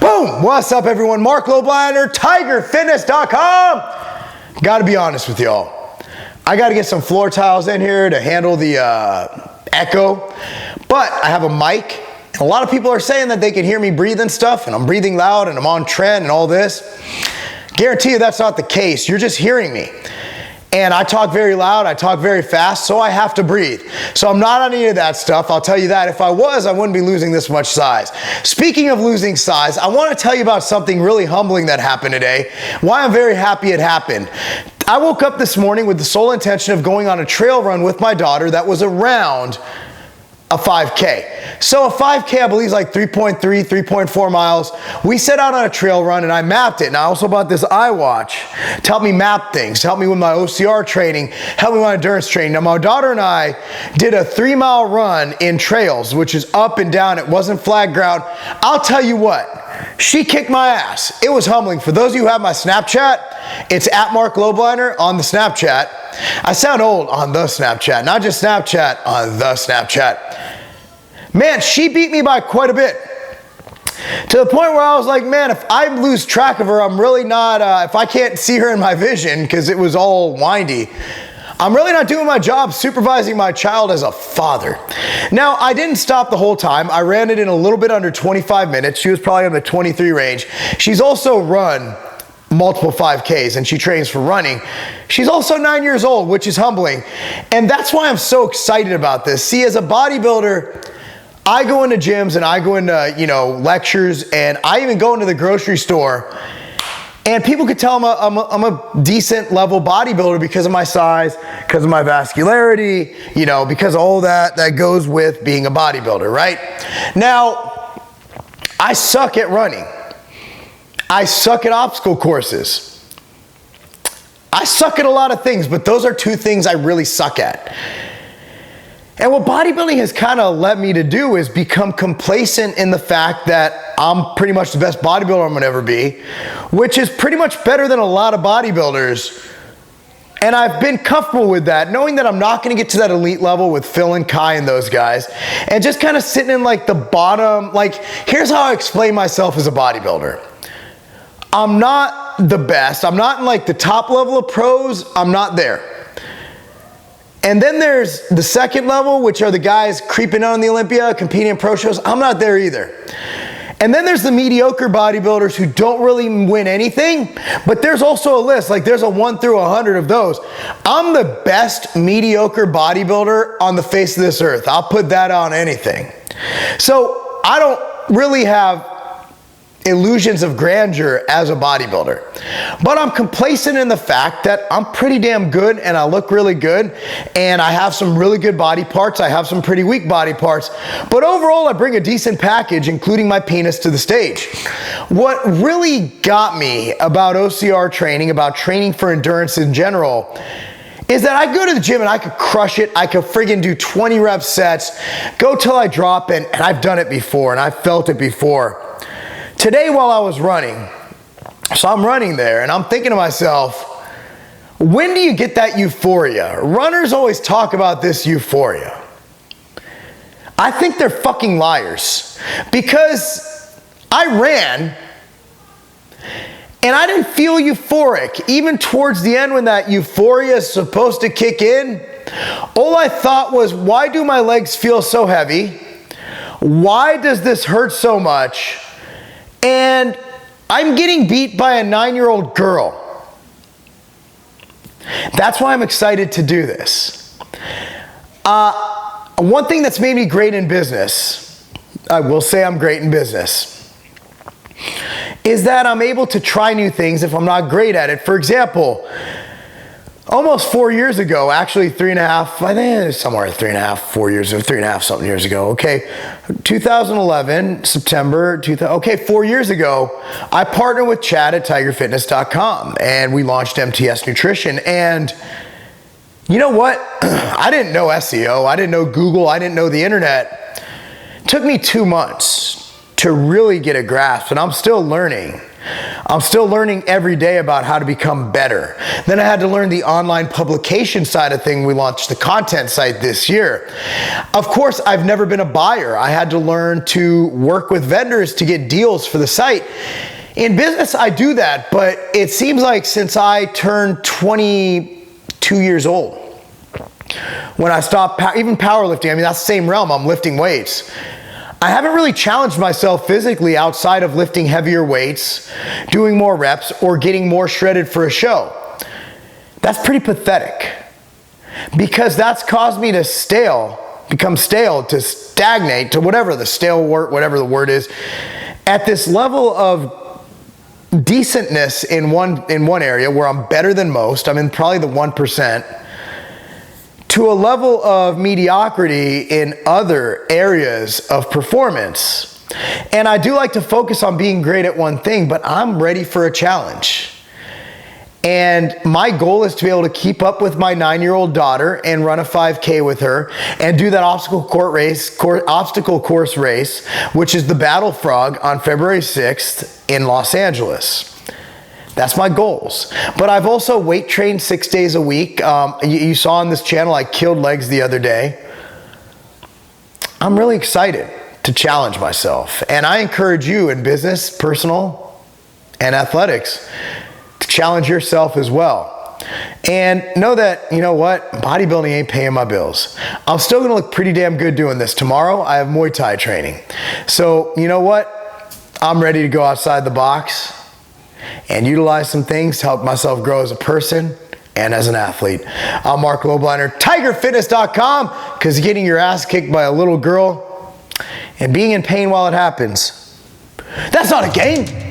Boom! What's up, everyone? Marc Lobliner, TigerFitness.com. Gotta be honest with y'all. I gotta get some floor tiles in here to handle the echo, but I have a mic. And a lot of people are saying that they can hear me breathe and stuff, and I'm breathing loud and I'm on trend and all this. Guarantee you that's not the case. You're just hearing me. And I talk very loud, I talk very fast, so I have to breathe. So I'm not on any of that stuff, I'll tell you that. If I was, I wouldn't be losing this much size. Speaking of losing size, I want to tell you about something really humbling that happened today, why I'm very happy it happened. I woke up this morning with the sole intention of going on a trail run with my daughter that was around a 5K. So a 5K, I believe, is like 3.3, 3.4 miles. We set out on a trail run and I mapped it. And I also bought this iWatch to help me map things, to help me with my OCR training, help me with my endurance training. Now, my daughter and I did a 3-mile run in trails, which is up and down. It wasn't flat ground. I'll tell you what, she kicked my ass. It was humbling. For those of you who have my Snapchat, it's at Marc Lobliner on the Snapchat. I sound old, on the Snapchat, not just Snapchat, on the Snapchat. Man, she beat me by quite a bit. To the point where I was like, man, if I lose track of her, I'm really not, if I can't see her in my vision, because it was all windy, I'm really not doing my job supervising my child as a father. Now, I didn't stop the whole time. I ran it in a little bit under 25 minutes. She was probably in the 23 range. She's also run multiple 5Ks and she trains for running. She's also 9 years old, which is humbling. And that's why I'm so excited about this. See, as a bodybuilder, I go into gyms and I go into, lectures, and I even go into the grocery store, and people could tell I'm a decent level bodybuilder because of my size, because of my vascularity, because of all that goes with being a bodybuilder, right? Now, I suck at running. I suck at obstacle courses. I suck at a lot of things, but those are two things I really suck at. And what bodybuilding has kind of led me to do is become complacent in the fact that I'm pretty much the best bodybuilder I'm gonna ever be, which is pretty much better than a lot of bodybuilders. And I've been comfortable with that, knowing that I'm not gonna get to that elite level with Phil and Kai and those guys, and just kind of sitting in like the bottom. Like, here's how I explain myself as a bodybuilder. I'm not the best. I'm not in like the top level of pros. I'm not there. And then there's the second level, which are the guys creeping on the Olympia, competing in pro shows. I'm not there either. And then there's the mediocre bodybuilders who don't really win anything, but there's also a list, like there's a 1 through 100 of those. I'm the best mediocre bodybuilder on the face of this earth. I'll put that on anything. So I don't really have illusions of grandeur as a bodybuilder, but I'm complacent in the fact that I'm pretty damn good and I look really good and I have some really good body parts. I have some pretty weak body parts, but overall I bring a decent package, including my penis, to the stage. What really got me about OCR training, about training for endurance in general, is that I go to the gym and I could crush it. I could friggin' do 20 rep sets, go till I drop, and I've done it before and I've felt it before. Today while I was running, so I'm running there and I'm thinking to myself, when do you get that euphoria? Runners always talk about this euphoria. I think they're fucking liars, because I ran and I didn't feel euphoric. Even towards the end when that euphoria is supposed to kick in, all I thought was, why do my legs feel so heavy? Why does this hurt so much? And I'm getting beat by a 9-year-old girl. That's why I'm excited to do this. One thing that's made me great in business, I will say I'm great in business, is that I'm able to try new things if I'm not great at it. For example, almost 4 years ago, actually 3.5, I think it was somewhere 3.5, 4 years, or 3.5 something years ago. Okay, 2011, September, 4 years ago, I partnered with Chad at TigerFitness.com and we launched MTS Nutrition. And you know what? I didn't know SEO, I didn't know Google, I didn't know the internet. It took me 2 months. to really get a grasp, and I'm still learning. I'm still learning every day about how to become better. Then I had to learn the online publication side of things. We launched the content site this year. Of course, I've never been a buyer. I had to learn to work with vendors to get deals for the site. In business, I do that, but it seems like since I turned 22 years old, when I stopped even powerlifting, I mean, that's the same realm, I'm lifting weights. I haven't really challenged myself physically outside of lifting heavier weights, doing more reps, or getting more shredded for a show. That's pretty pathetic, because that's caused me to become stale, to stagnate, to whatever the word is, at this level of decentness in one area where I'm better than most. I'm in probably the 1%. To a level of mediocrity in other areas of performance. And I do like to focus on being great at one thing, but I'm ready for a challenge. And my goal is to be able to keep up with my 9-year-old daughter and run a 5K with her and do that obstacle course race, which is the Battle Frog on February 6th in Los Angeles. That's my goals. But I've also weight trained 6 days a week. You saw on this channel, I killed legs the other day. I'm really excited to challenge myself. And I encourage you in business, personal, and athletics to challenge yourself as well. And know that, you know what? Bodybuilding ain't paying my bills. I'm still gonna look pretty damn good doing this. Tomorrow, I have Muay Thai training. So, you know what? I'm ready to go outside the box and utilize some things to help myself grow as a person and as an athlete. I'm Marc Lobliner, TigerFitness.com, because getting your ass kicked by a little girl and being in pain while it happens, that's not a game.